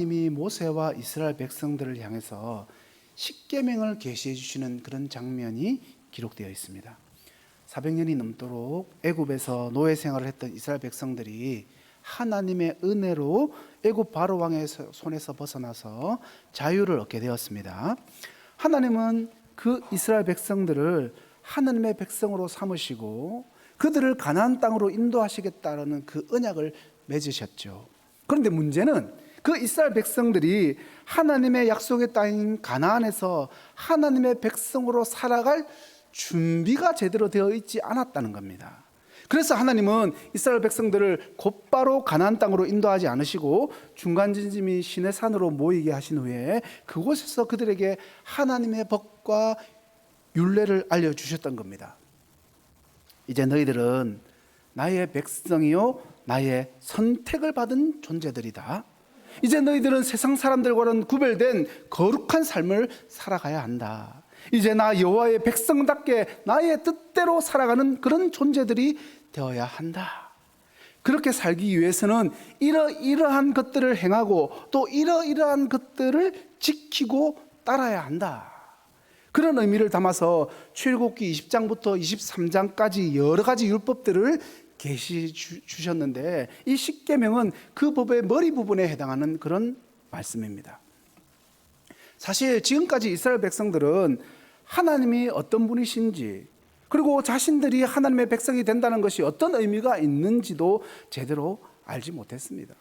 하나님이 모세와 이스라엘 백성들을 향해서 십계명을 계시해 주시는 그런 장면이 기록되어 있습니다. 400년이 넘도록 애굽에서 노예 생활을 했던 이스라엘 백성들이 하나님의 은혜로 애굽 바로 왕의 손에서 벗어나서 자유를 얻게 되었습니다. 하나님은 그 이스라엘 백성들을 하나님의 백성으로 삼으시고 그들을 가나안 땅으로 인도하시겠다는 그 언약을 맺으셨죠. 그런데 문제는 그 이스라엘 백성들이 하나님의 약속의 땅인 가나안에서 하나님의 백성으로 살아갈 준비가 제대로 되어 있지 않았다는 겁니다. 그래서 하나님은 이스라엘 백성들을 곧바로 가나안 땅으로 인도하지 않으시고 중간지점인 시내산으로 모이게 하신 후에 그곳에서 그들에게 하나님의 법과 율례를 알려주셨던 겁니다. 이제 너희들은 나의 백성이요 나의 선택을 받은 존재들이다. 이제 너희들은 세상 사람들과는 구별된 거룩한 삶을 살아가야 한다. 이제 나 여호와의 백성답게 나의 뜻대로 살아가는 그런 존재들이 되어야 한다. 그렇게 살기 위해서는 이러이러한 것들을 행하고 또 이러이러한 것들을 지키고 따라야 한다. 그런 의미를 담아서 출애굽기 20장부터 23장까지 여러 가지 율법들을 계시해 주셨는데 이 십계명은 그 법의 머리 부분에 해당하는 그런 말씀입니다. 사실 지금까지 이스라엘 백성들은 하나님이 어떤 분이신지 그리고 자신들이 하나님의 백성이 된다는 것이 어떤 의미가 있는지도 제대로 알지 못했습니다.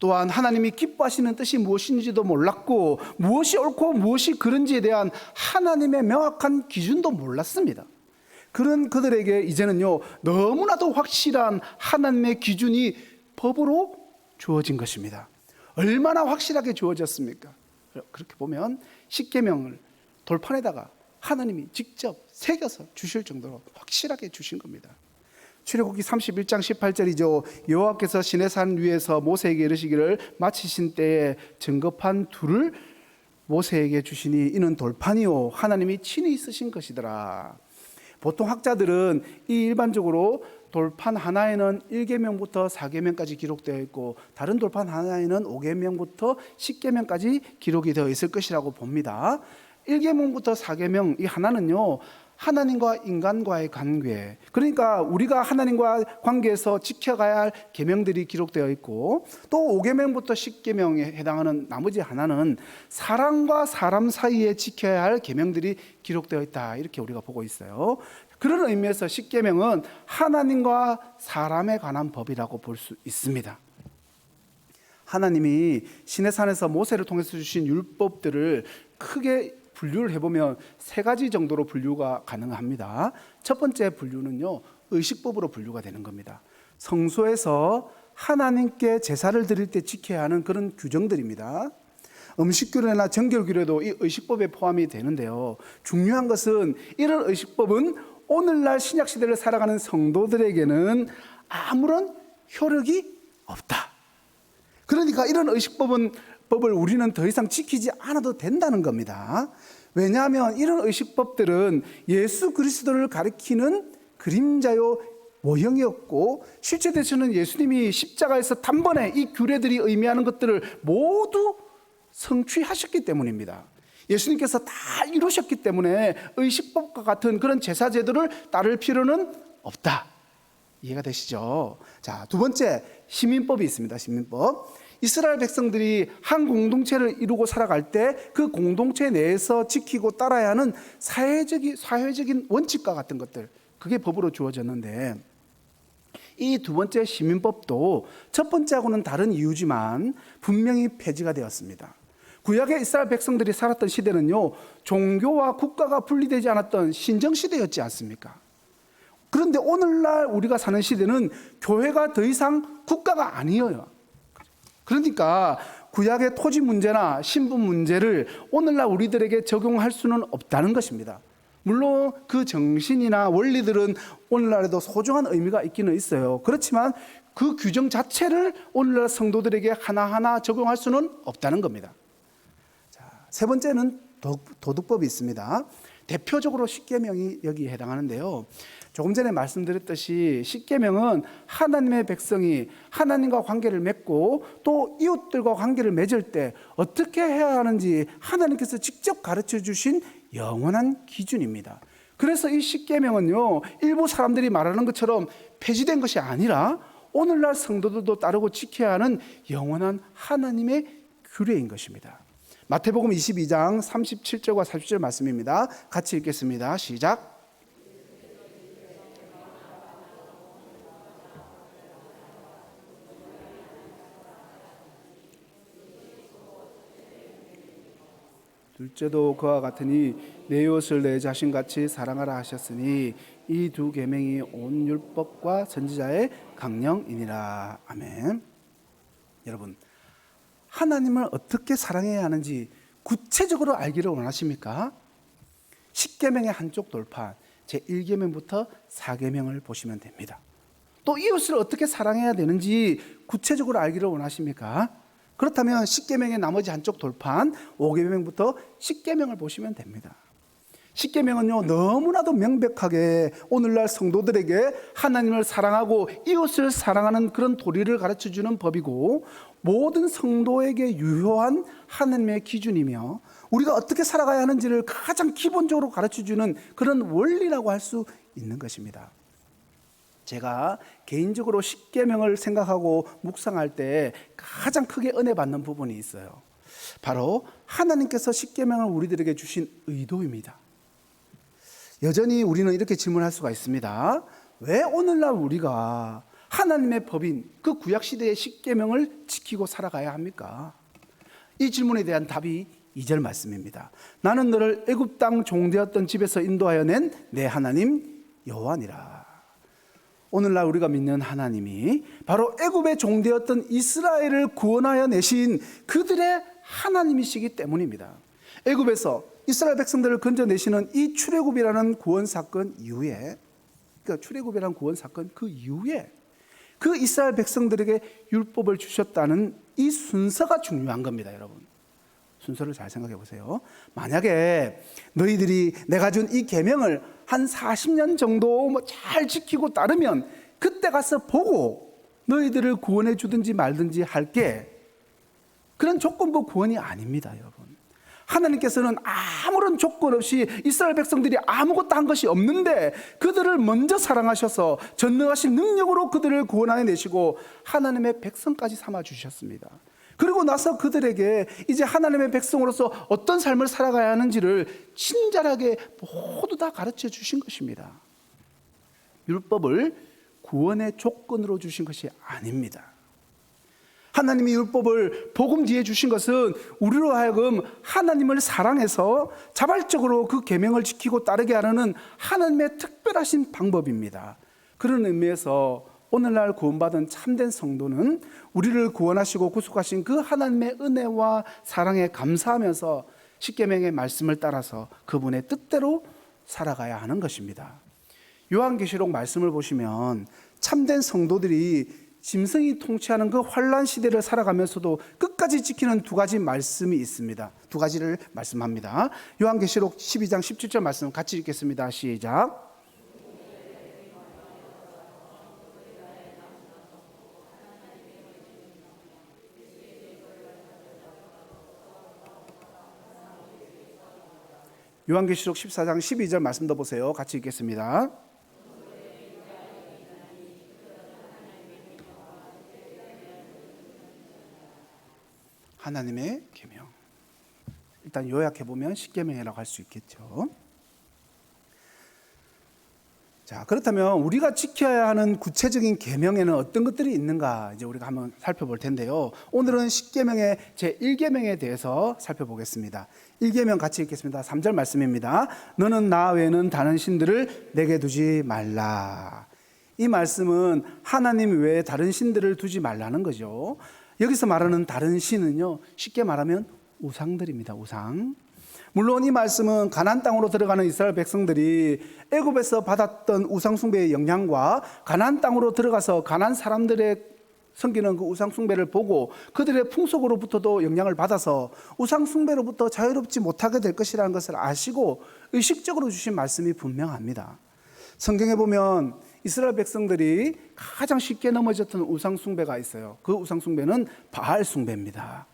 또한 하나님이 기뻐하시는 뜻이 무엇인지도 몰랐고 무엇이 옳고 무엇이 그른지에 대한 하나님의 명확한 기준도 몰랐습니다. 그런 그들에게 이제는요 너무나도 확실한 하나님의 기준이 법으로 주어진 것입니다. 얼마나 확실하게 주어졌습니까? 그렇게 보면 십계명을 돌판에다가 하나님이 직접 새겨서 주실 정도로 확실하게 주신 겁니다. 출애굽기 31장 18절이죠. 여호와께서 시내산 위에서 모세에게 이르시기를 마치신 때에 증거판 둘을 모세에게 주시니 이는 돌판이요 하나님이 친히 쓰신 것이더라. 보통 학자들은 이 일반적으로 돌판 하나에는 1계명부터 4계명까지 기록되어 있고 다른 돌판 하나에는 5계명부터 10계명까지 기록이 되어 있을 것이라고 봅니다. 1계명부터 4계명 이 하나는요 하나님과 인간과의 관계, 그러니까 우리가 하나님과 관계에서 지켜가야 할 계명들이 기록되어 있고 또 5계명부터 10계명에 해당하는 나머지 하나는 사람과 사람 사이에 지켜야 할 계명들이 기록되어 있다 이렇게 우리가 보고 있어요. 그런 의미에서 10계명은 하나님과 사람에 관한 법이라고 볼 수 있습니다. 하나님이 시내산에서 모세를 통해서 주신 율법들을 크게 분류를 해보면 세 가지 정도로 분류가 가능합니다. 첫 번째 분류는요 의식법으로 분류가 되는 겁니다. 성소에서 하나님께 제사를 드릴 때 지켜야 하는 그런 규정들입니다. 음식규례나 정결규례도 이 의식법에 포함이 되는데요, 중요한 것은 이런 의식법은 오늘날 신약시대를 살아가는 성도들에게는 아무런 효력이 없다. 그러니까 이런 의식법을 우리는 더 이상 지키지 않아도 된다는 겁니다. 왜냐하면 이런 의식법들은 예수 그리스도를 가리키는 그림자요 모형이었고 실제 대처는 예수님이 십자가에서 단번에 이 규례들이 의미하는 것들을 모두 성취하셨기 때문입니다. 예수님께서 다 이루셨기 때문에 의식법과 같은 그런 제사 제도를 따를 필요는 없다. 이해가 되시죠? 자, 두 번째 시민법이 있습니다. 시민법. 이스라엘 백성들이 한 공동체를 이루고 살아갈 때 그 공동체 내에서 지키고 따라야 하는 사회적인 원칙과 같은 것들, 그게 법으로 주어졌는데 이 두 번째 시민법도 첫 번째하고는 다른 이유지만 분명히 폐지가 되었습니다. 구약의 이스라엘 백성들이 살았던 시대는요 종교와 국가가 분리되지 않았던 신정시대였지 않습니까? 그런데 오늘날 우리가 사는 시대는 교회가 더 이상 국가가 아니에요. 그러니까 구약의 토지 문제나 신분 문제를 오늘날 우리들에게 적용할 수는 없다는 것입니다. 물론 그 정신이나 원리들은 오늘날에도 소중한 의미가 있기는 있어요. 그렇지만 그 규정 자체를 오늘날 성도들에게 하나하나 적용할 수는 없다는 겁니다. 자, 세 번째는 도덕법이 있습니다. 대표적으로 십계명이 여기에 해당하는데요. 조금 전에 말씀드렸듯이 십계명은 하나님의 백성이 하나님과 관계를 맺고 또 이웃들과 관계를 맺을 때 어떻게 해야 하는지 하나님께서 직접 가르쳐 주신 영원한 기준입니다. 그래서 이 십계명은요, 일부 사람들이 말하는 것처럼 폐지된 것이 아니라 오늘날 성도들도 따르고 지켜야 하는 영원한 하나님의 규례인 것입니다. 마태복음 22장 37절과 40절 말씀입니다. 같이 읽겠습니다. 시작. 둘째도 그와 같으니 내 이웃을 내 자신같이 사랑하라 하셨으니 이 두 계명이 온 율법과 선지자의 강령이니라. 아멘. 여러분, 하나님을 어떻게 사랑해야 하는지 구체적으로 알기를 원하십니까? 십계명의 한쪽 돌판 제1계명부터 4계명을 보시면 됩니다. 또 이웃을 어떻게 사랑해야 되는지 구체적으로 알기를 원하십니까? 그렇다면 십계명의 나머지 한쪽 돌판 5계명부터 10계명을 보시면 됩니다. 십계명은요, 너무나도 명백하게 오늘날 성도들에게 하나님을 사랑하고 이웃을 사랑하는 그런 도리를 가르쳐주는 법이고, 모든 성도에게 유효한 하나님의 기준이며 우리가 어떻게 살아가야 하는지를 가장 기본적으로 가르쳐주는 그런 원리라고 할 수 있는 것입니다. 제가 개인적으로 십계명을 생각하고 묵상할 때 가장 크게 은혜 받는 부분이 있어요. 바로 하나님께서 십계명을 우리들에게 주신 의도입니다. 여전히 우리는 이렇게 질문할 수가 있습니다. 왜 오늘날 우리가 하나님의 법인 그 구약시대의 십계명을 지키고 살아가야 합니까? 이 질문에 대한 답이 2절 말씀입니다. 나는 너를 애굽 땅 종되었던 집에서 인도하여 낸 내 하나님 여호와니라. 오늘날 우리가 믿는 하나님이 바로 애굽의 종되었던 이스라엘을 구원하여 내신 그들의 하나님이시기 때문입니다. 애굽에서 이스라엘 백성들을 건져내시는 이 출애굽이라는 구원 사건 이후에, 그러니까 출애굽이라는 구원 사건 그 이후에 그 이스라엘 백성들에게 율법을 주셨다는 이 순서가 중요한 겁니다, 여러분. 순서를 잘 생각해 보세요. 만약에 너희들이 내가 준 이 계명을 한 40년 정도 잘 지키고 따르면 그때 가서 보고 너희들을 구원해 주든지 말든지 할게, 그런 조건부 구원이 아닙니다, 여러분. 하나님께서는 아무런 조건 없이 이스라엘 백성들이 아무것도 한 것이 없는데 그들을 먼저 사랑하셔서 전능하신 능력으로 그들을 구원하여 내시고 하나님의 백성까지 삼아 주셨습니다. 그리고 나서 그들에게 이제 하나님의 백성으로서 어떤 삶을 살아가야 하는지를 친절하게 모두 다 가르쳐 주신 것입니다. 율법을 구원의 조건으로 주신 것이 아닙니다. 하나님이 율법을 복음 뒤에 주신 것은 우리로 하여금 하나님을 사랑해서 자발적으로 그 계명을 지키고 따르게 하려는 하나님의 특별하신 방법입니다. 그런 의미에서 오늘날 구원받은 참된 성도는 우리를 구원하시고 구속하신 그 하나님의 은혜와 사랑에 감사하면서 십계명의 말씀을 따라서 그분의 뜻대로 살아가야 하는 것입니다. 요한계시록 말씀을 보시면 참된 성도들이 짐승이 통치하는 그 환란 시대를 살아가면서도 끝까지 지키는 두 가지 말씀이 있습니다. 두 가지를 말씀합니다. 요한계시록 12장 17절 말씀 같이 읽겠습니다. 시작. 요한계시록 14장 12절 말씀 더 보세요. 같이 읽겠습니다. 하나님의 계명. 일단 요약해 보면 십계명이라고 할 수 있겠죠. 자, 그렇다면 우리가 지켜야 하는 구체적인 계명에는 어떤 것들이 있는가 이제 우리가 한번 살펴볼 텐데요. 오늘은 십계명의 제1계명에 대해서 살펴보겠습니다. 1계명 같이 읽겠습니다. 3절 말씀입니다. 너는 나 외에는 다른 신들을 내게 두지 말라. 이 말씀은 하나님 외에 다른 신들을 두지 말라는 거죠. 여기서 말하는 다른 신은요, 쉽게 말하면 우상들입니다. 우상. 물론 이 말씀은 가나안 땅으로 들어가는 이스라엘 백성들이 애굽에서 받았던 우상 숭배의 영향과 가나안 땅으로 들어가서 가나안 사람들의 섬기는 그 우상 숭배를 보고 그들의 풍속으로부터도 영향을 받아서 우상 숭배로부터 자유롭지 못하게 될 것이라는 것을 아시고 의식적으로 주신 말씀이 분명합니다. 성경에 보면 이스라엘 백성들이 가장 쉽게 넘어졌던 우상 숭배가 있어요. 그 우상 숭배는 바알 숭배입니다.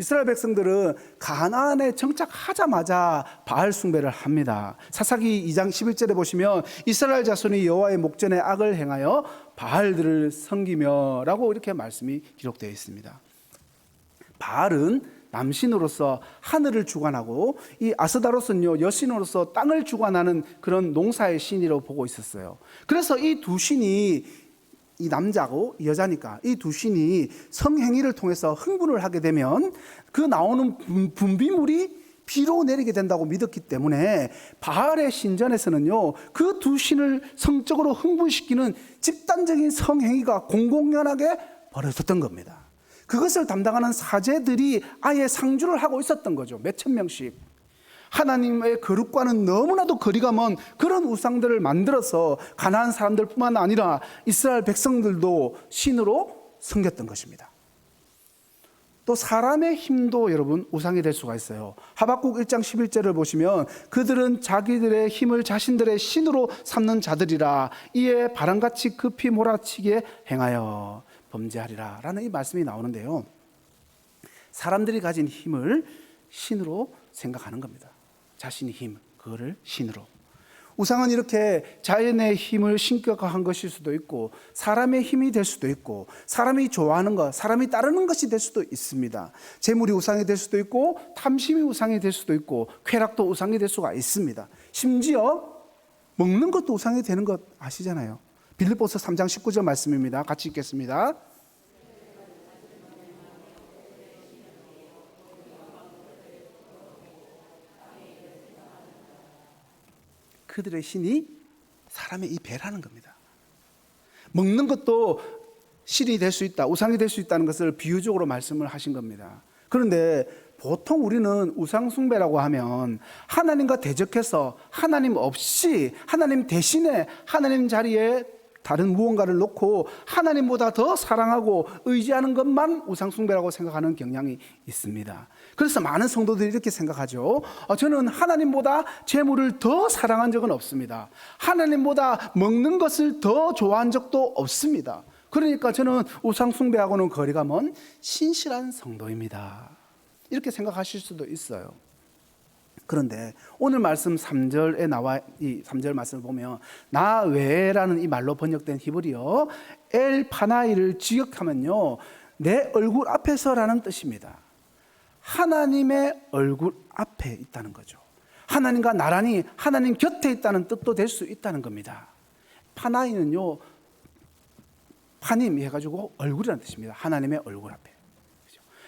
이스라엘 백성들은 가나안에 정착하자마자 바알 숭배를 합니다. 사사기 2장 11절에 보시면 이스라엘 자손이 여호와의 목전에 악을 행하여 바알들을 섬기며 라고 이렇게 말씀이 기록되어 있습니다. 바알은 남신으로서 하늘을 주관하고 이 아스다롯은요 여신으로서 땅을 주관하는 그런 농사의 신이라고 보고 있었어요. 그래서 이 두 신이, 이 남자고 여자니까 이 두 신이 성행위를 통해서 흥분을 하게 되면 그 나오는 분비물이 비로 내리게 된다고 믿었기 때문에 바알의 신전에서는요 그 두 신을 성적으로 흥분시키는 집단적인 성행위가 공공연하게 벌어졌던 겁니다. 그것을 담당하는 사제들이 아예 상주를 하고 있었던 거죠. 몇천 명씩. 하나님의 거룩과는 너무나도 거리가 먼 그런 우상들을 만들어서 가나안 사람들뿐만 아니라 이스라엘 백성들도 신으로 섬겼던 것입니다. 또 사람의 힘도 여러분 우상이 될 수가 있어요. 하박국 1장 11절을 보시면 그들은 자기들의 힘을 자신들의 신으로 삼는 자들이라 이에 바람같이 급히 몰아치게 행하여 범죄하리라 라는 이 말씀이 나오는데요, 사람들이 가진 힘을 신으로 생각하는 겁니다. 자신의 힘, 그거를 신으로. 우상은 이렇게 자연의 힘을 신격화한 것일 수도 있고 사람의 힘이 될 수도 있고 사람이 좋아하는 것, 사람이 따르는 것이 될 수도 있습니다. 재물이 우상이 될 수도 있고 탐심이 우상이 될 수도 있고 쾌락도 우상이 될 수가 있습니다. 심지어 먹는 것도 우상이 되는 것 아시잖아요. 빌립보서 3장 19절 말씀입니다. 같이 읽겠습니다. 그들의 신이 사람의 이 배라는 겁니다. 먹는 것도 신이 될 수 있다, 우상이 될 수 있다는 것을 비유적으로 말씀을 하신 겁니다. 그런데 보통 우리는 우상 숭배라고 하면 하나님과 대적해서 하나님 없이 하나님 대신에 하나님 자리에 다른 무언가를 놓고 하나님보다 더 사랑하고 의지하는 것만 우상 숭배라고 생각하는 경향이 있습니다. 그래서 많은 성도들이 이렇게 생각하죠. 저는 하나님보다 재물을 더 사랑한 적은 없습니다. 하나님보다 먹는 것을 더 좋아한 적도 없습니다. 그러니까 저는 우상 숭배하고는 거리가 먼 신실한 성도입니다. 이렇게 생각하실 수도 있어요. 그런데 오늘 말씀 3절에 나와 이 3절 말씀을 보면 나 외라는 이 말로 번역된 히브리어 엘 파나이를 직역하면요 내 얼굴 앞에서라는 뜻입니다. 하나님의 얼굴 앞에 있다는 거죠. 하나님과 나란히 하나님 곁에 있다는 뜻도 될 수 있다는 겁니다. 파나이는요 파님 해가지고 얼굴이라는 뜻입니다. 하나님의 얼굴 앞에.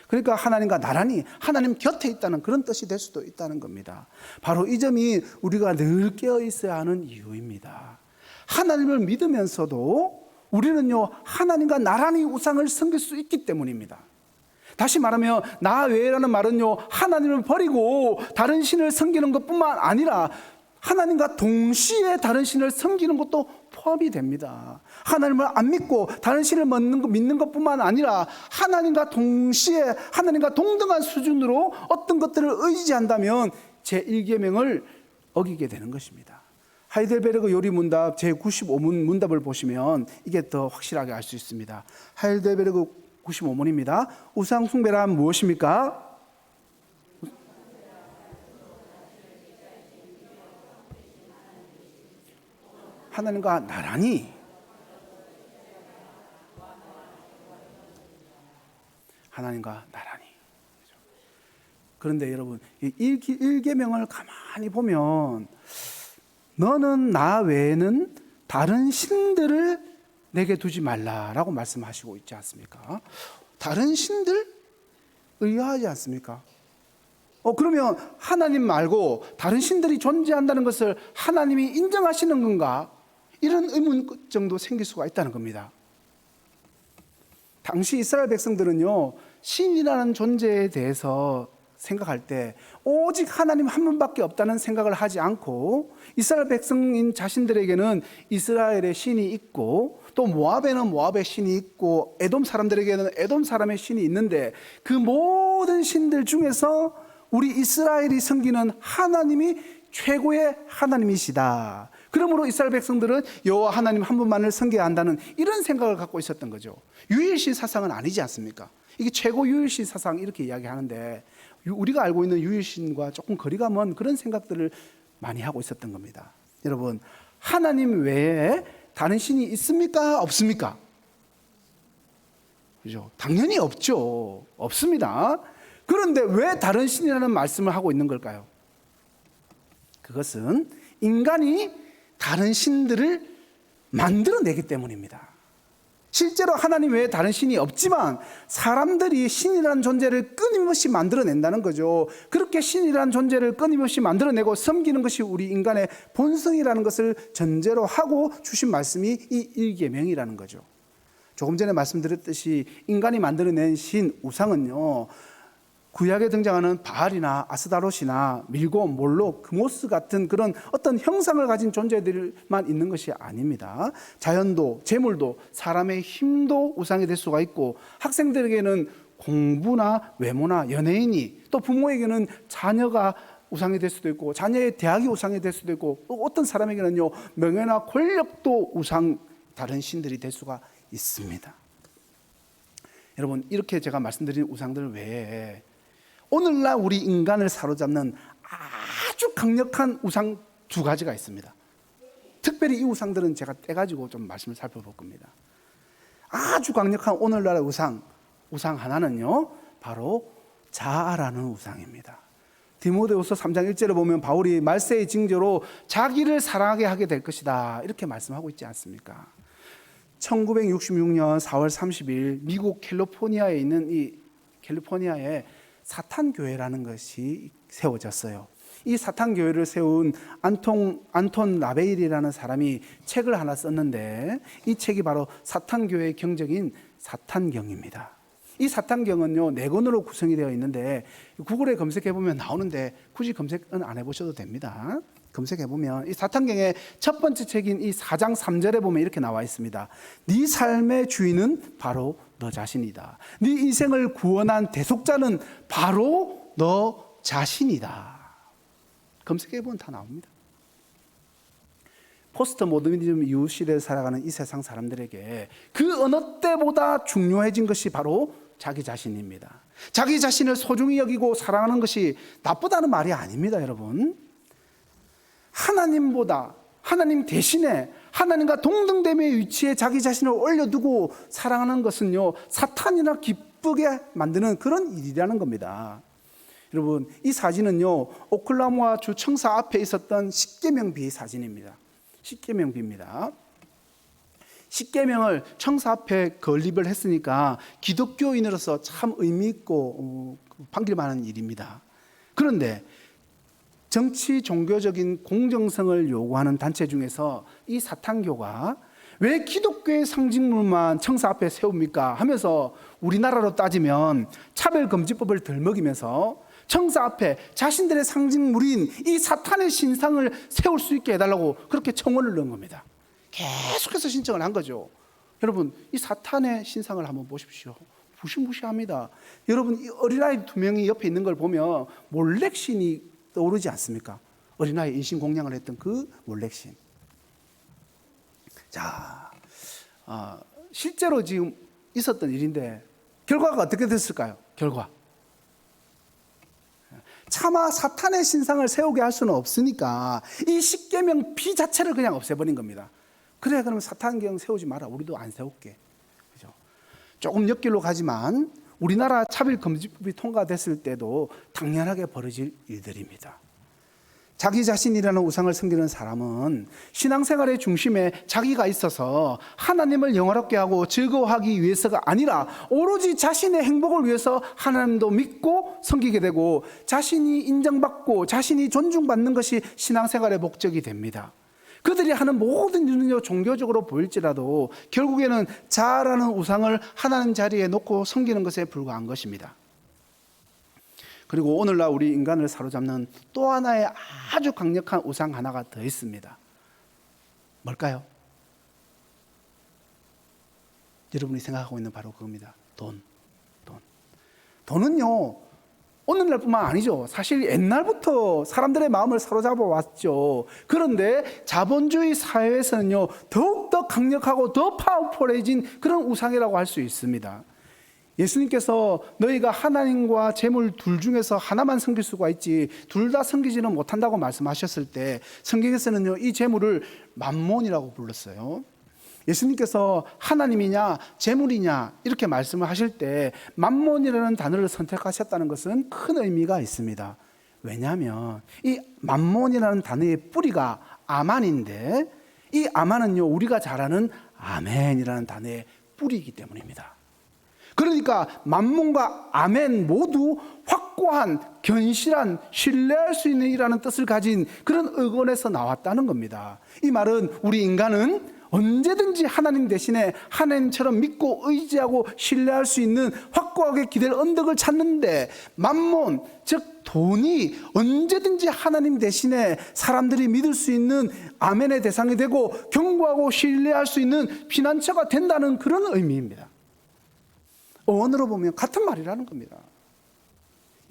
그러니까 하나님과 나란히 하나님 곁에 있다는 그런 뜻이 될 수도 있다는 겁니다. 바로 이 점이 우리가 늘 깨어 있어야 하는 이유입니다. 하나님을 믿으면서도 우리는요 하나님과 나란히 우상을 섬길 수 있기 때문입니다. 다시 말하면 나 외라는 말은요 하나님을 버리고 다른 신을 섬기는 것뿐만 아니라 하나님과 동시에 다른 신을 섬기는 것도 포함이 됩니다. 하나님을 안 믿고 다른 신을 믿는 것뿐만 아니라 하나님과 동시에 하나님과 동등한 수준으로 어떤 것들을 의지한다면 제1계명을 어기게 되는 것입니다. 하이델베르그 요리 문답 제95문 문답을 보시면 이게 더 확실하게 알 수 있습니다. 하이델베르그 95문입니다. 우상 숭배란 무엇입니까? 하나님과 나란히 하나님과 나란히. 그런데 여러분 1계명을 가만히 보면 너는 나 외에는 다른 신들을 내게 두지 말라라고 말씀하시고 있지 않습니까? 다른 신들? 의아하지 않습니까? 그러면 하나님 말고 다른 신들이 존재한다는 것을 하나님이 인정하시는 건가? 이런 의문 정도 생길 수가 있다는 겁니다. 당시 이스라엘 백성들은요 신이라는 존재에 대해서 생각할 때 오직 하나님 한 분밖에 없다는 생각을 하지 않고 이스라엘 백성인 자신들에게는 이스라엘의 신이 있고 또 모압에는 모압의 신이 있고 에돔 사람들에게는 에돔 사람의 신이 있는데 그 모든 신들 중에서 우리 이스라엘이 섬기는 하나님이 최고의 하나님이시다. 그러므로 이스라엘 백성들은 여호와 하나님 한 분만을 섬겨야 한다는 이런 생각을 갖고 있었던 거죠. 유일신 사상은 아니지 않습니까? 이게 최고 유일신 사상 이렇게 이야기하는데 우리가 알고 있는 유일신과 조금 거리가 먼 그런 생각들을 많이 하고 있었던 겁니다. 여러분, 하나님 외에 다른 신이 있습니까? 없습니까? 그죠? 당연히 없죠. 없습니다. 그런데 왜 다른 신이라는 말씀을 하고 있는 걸까요? 그것은 인간이 다른 신들을 만들어내기 때문입니다. 실제로 하나님 외에 다른 신이 없지만 사람들이 신이라는 존재를 끊임없이 만들어낸다는 거죠. 그렇게 신이라는 존재를 끊임없이 만들어내고 섬기는 것이 우리 인간의 본성이라는 것을 전제로 하고 주신 말씀이 이 일계명이라는 거죠. 조금 전에 말씀드렸듯이 인간이 만들어낸 신, 우상은요, 구약에 등장하는 바알이나 아스다롯이나 밀곰, 몰록, 그모스 같은 그런 어떤 형상을 가진 존재들만 있는 것이 아닙니다. 자연도, 재물도, 사람의 힘도 우상이 될 수가 있고, 학생들에게는 공부나 외모나 연예인이, 또 부모에게는 자녀가 우상이 될 수도 있고, 자녀의 대학이 우상이 될 수도 있고, 또 어떤 사람에게는요, 명예나 권력도 우상, 다른 신들이 될 수가 있습니다. 여러분, 이렇게 제가 말씀드린 우상들 외에 오늘날 우리 인간을 사로잡는 아주 강력한 우상 두 가지가 있습니다. 특별히 이 우상들은 제가 떼가지고 좀 말씀을 살펴볼 겁니다. 아주 강력한 오늘날의 우상 하나는요, 바로 자아라는 우상입니다. 디모데후서 3장 1절에 보면 바울이 말세의 징조로 자기를 사랑하게 하게 될 것이다, 이렇게 말씀하고 있지 않습니까? 1966년 4월 30일 미국 캘리포니아에 있는 이 캘리포니아에 사탄교회라는 것이 세워졌어요. 이 사탄교회를 세운 안톤 라베일이라는 사람이 책을 하나 썼는데 이 책이 바로 사탄교회의 경적인 사탄경입니다. 이 사탄경은요, 4권으로 구성이 되어 있는데 구글에 검색해보면 나오는데 굳이 검색은 안 해보셔도 됩니다. 검색해보면 이 사탄경의 첫 번째 책인 이 4장 3절에 보면 이렇게 나와 있습니다. 네 삶의 주인은 바로 너 자신이다. 네 인생을 구원한 대속자는 바로 너 자신이다. 검색해보면 다 나옵니다. 포스트 모더니즘 이후 시대를 살아가는 이 세상 사람들에게 그 어느 때보다 중요해진 것이 바로 자기 자신입니다. 자기 자신을 소중히 여기고 사랑하는 것이 나쁘다는 말이 아닙니다, 여러분. 하나님보다, 하나님 대신에 하나님과 동등됨의 위치에 자기 자신을 올려두고 사랑하는 것은요, 사탄이나 기쁘게 만드는 그런 일이라는 겁니다. 여러분, 이 사진은요, 오클라호마 주 청사 앞에 있었던 십계명비 사진입니다. 십계명비입니다. 십계명을 청사 앞에 건립을 했으니까 기독교인으로서 참 의미 있고 반길만한 일입니다. 그런데 정치 종교적인 공정성을 요구하는 단체 중에서 이 사탄교가 왜 기독교의 상징물만 청사 앞에 세웁니까 하면서 우리나라로 따지면 차별금지법을 덜먹이면서 청사 앞에 자신들의 상징물인 이 사탄의 신상을 세울 수 있게 해달라고 그렇게 청원을 넣은 겁니다. 계속해서 신청을 한 거죠. 여러분, 이 사탄의 신상을 한번 보십시오. 무시무시합니다. 여러분, 이 어린아이 2명이 옆에 있는 걸 보면 몰렉신이 떠오르지 않습니까? 어린아이 인신공양을 했던 그 몰렉신. 자, 실제로 지금 있었던 일인데 결과가 어떻게 됐을까요? 결과. 차마 사탄의 신상을 세우게 할 수는 없으니까 이 십계명 비 자체를 그냥 없애버린 겁니다. 그래, 그러면 사탄경 세우지 마라. 우리도 안 세울게. 그죠? 조금 옆길로 가지만 우리나라 차별금지법이 통과됐을 때도 당연하게 벌어질 일들입니다. 자기 자신이라는 우상을 섬기는 사람은 신앙생활의 중심에 자기가 있어서 하나님을 영화롭게 하고 즐거워하기 위해서가 아니라 오로지 자신의 행복을 위해서 하나님도 믿고 섬기게 되고 자신이 인정받고 자신이 존중받는 것이 신앙생활의 목적이 됩니다. 그들이 하는 모든 일은요, 종교적으로 보일지라도 결국에는 자아라는 우상을 하나님 자리에 놓고 섬기는 것에 불과한 것입니다. 그리고 오늘날 우리 인간을 사로잡는 또 하나의 아주 강력한 우상 하나가 더 있습니다. 뭘까요? 여러분이 생각하고 있는 바로 그겁니다. 돈. 돈은요, 오늘날뿐만 아니죠. 사실 옛날부터 사람들의 마음을 사로잡아 왔죠. 그런데 자본주의 사회에서는요, 더욱더 강력하고 더 파워풀해진 그런 우상이라고 할 수 있습니다. 예수님께서 너희가 하나님과 재물 둘 중에서 하나만 섬길 수가 있지 둘 다 섬기지는 못한다고 말씀하셨을 때 성경에서는요, 이 재물을 맘몬이라고 불렀어요. 예수님께서 하나님이냐 재물이냐 이렇게 말씀을 하실 때 맘몬이라는 단어를 선택하셨다는 것은 큰 의미가 있습니다. 왜냐하면 이 맘몬이라는 단어의 뿌리가 아만인데, 이 아만은요, 우리가 잘 아는 아멘이라는 단어의 뿌리이기 때문입니다. 그러니까 맘몬과 아멘 모두 확고한, 견실한, 신뢰할 수 있는 이라는 뜻을 가진 그런 의건에서 나왔다는 겁니다. 이 말은 우리 인간은 언제든지 하나님 대신에 하나님처럼 믿고 의지하고 신뢰할 수 있는 확고하게 기댈 언덕을 찾는데, 맘몬, 즉 돈이 언제든지 하나님 대신에 사람들이 믿을 수 있는 아멘의 대상이 되고 견고하고 신뢰할 수 있는 피난처가 된다는 그런 의미입니다. 어원으로 보면 같은 말이라는 겁니다.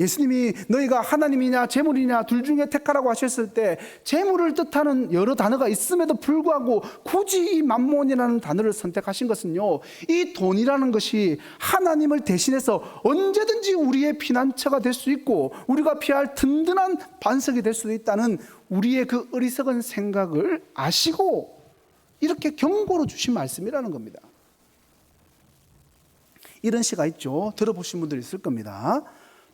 예수님이 너희가 하나님이냐 재물이냐 둘 중에 택하라고 하셨을 때 재물을 뜻하는 여러 단어가 있음에도 불구하고 굳이 이 맘몬이라는 단어를 선택하신 것은요, 이 돈이라는 것이 하나님을 대신해서 언제든지 우리의 피난처가 될 수 있고 우리가 피할 든든한 반석이 될 수도 있다는 우리의 그 어리석은 생각을 아시고 이렇게 경고로 주신 말씀이라는 겁니다. 이런 시가 있죠. 들어보신 분들 있을 겁니다.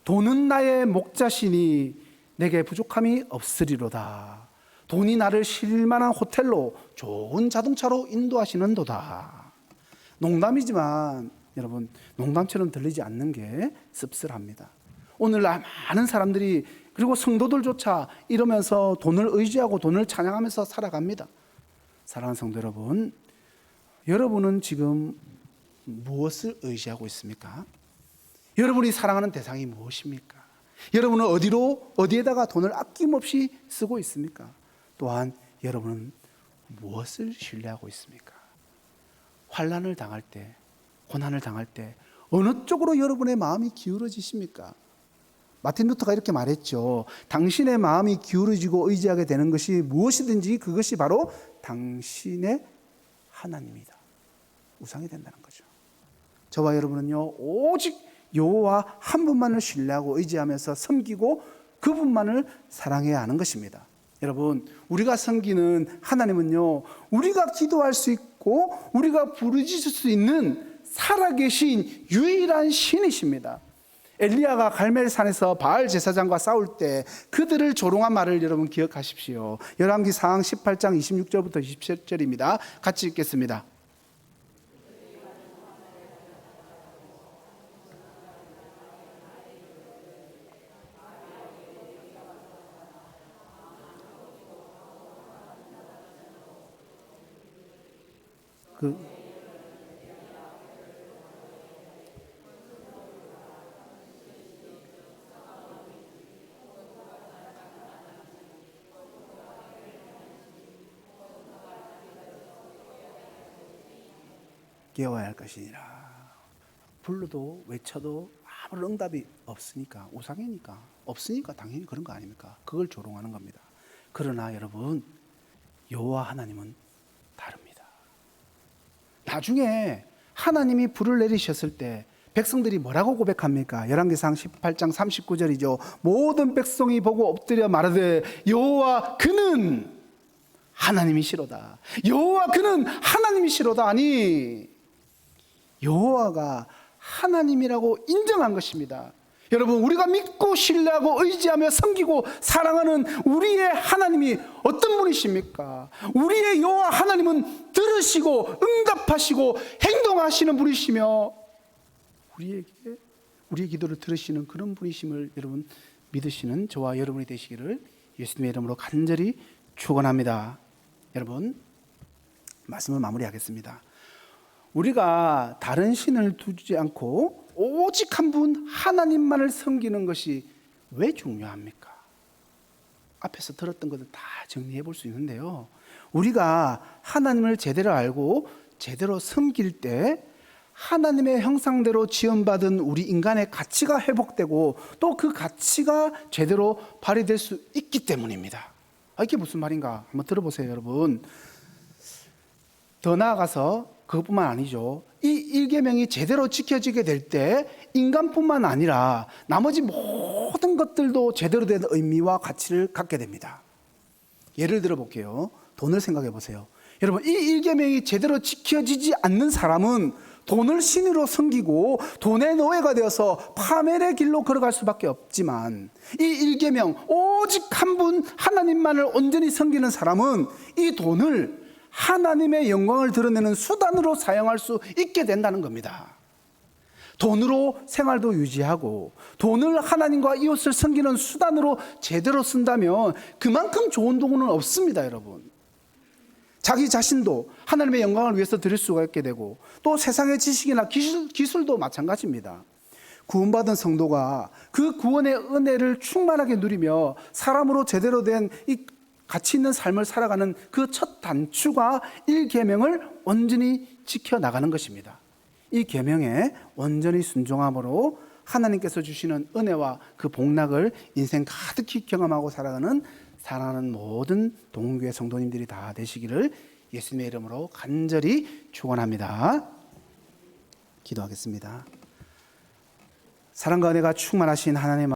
돈은 나의 목자시니 내게 부족함이 없으리로다. 돈이 나를 쉴만한 호텔로 좋은 자동차로 인도하시는도다. 농담이지만 여러분, 농담처럼 들리지 않는 게 씁쓸합니다. 오늘날 많은 사람들이, 그리고 성도들조차 이러면서 돈을 의지하고 돈을 찬양하면서 살아갑니다. 사랑하는 성도 여러분, 여러분은 지금 무엇을 의지하고 있습니까? 여러분이 사랑하는 대상이 무엇입니까? 여러분은 어디에다가 돈을 아낌없이 쓰고 있습니까? 또한 여러분은 무엇을 신뢰하고 있습니까? 환난을 당할 때, 고난을 당할 때 어느 쪽으로 여러분의 마음이 기울어지십니까? 마틴 루터가 이렇게 말했죠. 당신의 마음이 기울어지고 의지하게 되는 것이 무엇이든지 그것이 바로 당신의 하나님이다. 우상이 된다는 거죠. 저와 여러분은요, 오직 여호와 한 분만을 신뢰하고 의지하면서 섬기고 그분만을 사랑해야 하는 것입니다. 여러분, 우리가 섬기는 하나님은요, 우리가 기도할 수 있고 우리가 부르짖을 수 있는 살아계신 유일한 신이십니다. 엘리야가 갈멜산에서 바알 제사장과 싸울 때 그들을 조롱한 말을 여러분 기억하십시오. 열왕기상 18장 26절부터 27절입니다. 같이 읽겠습니다. 깨워야 할 것이니라. 불러도 외쳐도 아무런 응답이 없으니까, 우상이니까, 없으니까 당연히 그런 거 아닙니까? 그걸 조롱하는 겁니다. 그러나 여러분, 여호와 하나님은 다릅니다. 나중에 하나님이 불을 내리셨을 때 백성들이 뭐라고 고백합니까? 열왕기상 18장 39절이죠. 모든 백성이 보고 엎드려 말하되 여호와 그는 하나님이시로다. 여호와 그는 하나님이시로다. 아니, 여호와가 하나님이라고 인정한 것입니다. 여러분, 우리가 믿고 신뢰하고 의지하며 섬기고 사랑하는 우리의 하나님이 어떤 분이십니까? 우리의 여호와 하나님은 들으시고 응답하시고 행동하시는 분이시며 우리의 기도를 들으시는 그런 분이심을 여러분 믿으시는 저와 여러분이 되시기를 예수님의 이름으로 간절히 축원합니다. 여러분, 말씀을 마무리하겠습니다. 우리가 다른 신을 두지 않고 오직 한 분 하나님만을 섬기는 것이 왜 중요합니까? 앞에서 들었던 것을 다 정리해 볼 수 있는데요, 우리가 하나님을 제대로 알고 제대로 섬길 때 하나님의 형상대로 지음받은 우리 인간의 가치가 회복되고 또 그 가치가 제대로 발휘될 수 있기 때문입니다. 이게 무슨 말인가 한번 들어보세요, 여러분. 더 나아가서 그것뿐만 아니죠. 이 일계명이 제대로 지켜지게 될 때 인간뿐만 아니라 나머지 모든 것들도 제대로 된 의미와 가치를 갖게 됩니다. 예를 들어 볼게요. 돈을 생각해 보세요. 여러분, 이 일계명이 제대로 지켜지지 않는 사람은 돈을 신으로 섬기고 돈의 노예가 되어서 파멸의 길로 걸어갈 수밖에 없지만, 이 일계명 오직 한 분 하나님만을 온전히 섬기는 사람은 이 돈을 하나님의 영광을 드러내는 수단으로 사용할 수 있게 된다는 겁니다. 돈으로 생활도 유지하고 돈을 하나님과 이웃을 섬기는 수단으로 제대로 쓴다면 그만큼 좋은 돈은 없습니다, 여러분. 자기 자신도 하나님의 영광을 위해서 드릴 수가 있게 되고 또 세상의 지식이나 기술도 마찬가지입니다. 구원받은 성도가 그 구원의 은혜를 충만하게 누리며 사람으로 제대로 된 이 가치 있는 삶을 살아가는 그 첫 단추가 1계명을 온전히 지켜나가는 것입니다. 이 계명에 온전히 순종함으로 하나님께서 주시는 은혜와 그 복락을 인생 가득히 경험하고 살아가는 사랑하는 모든 동교회 성도님들이 다 되시기를 예수님의 이름으로 간절히 축원합니다. 기도하겠습니다. 사랑과 은혜가 충만하신 하나님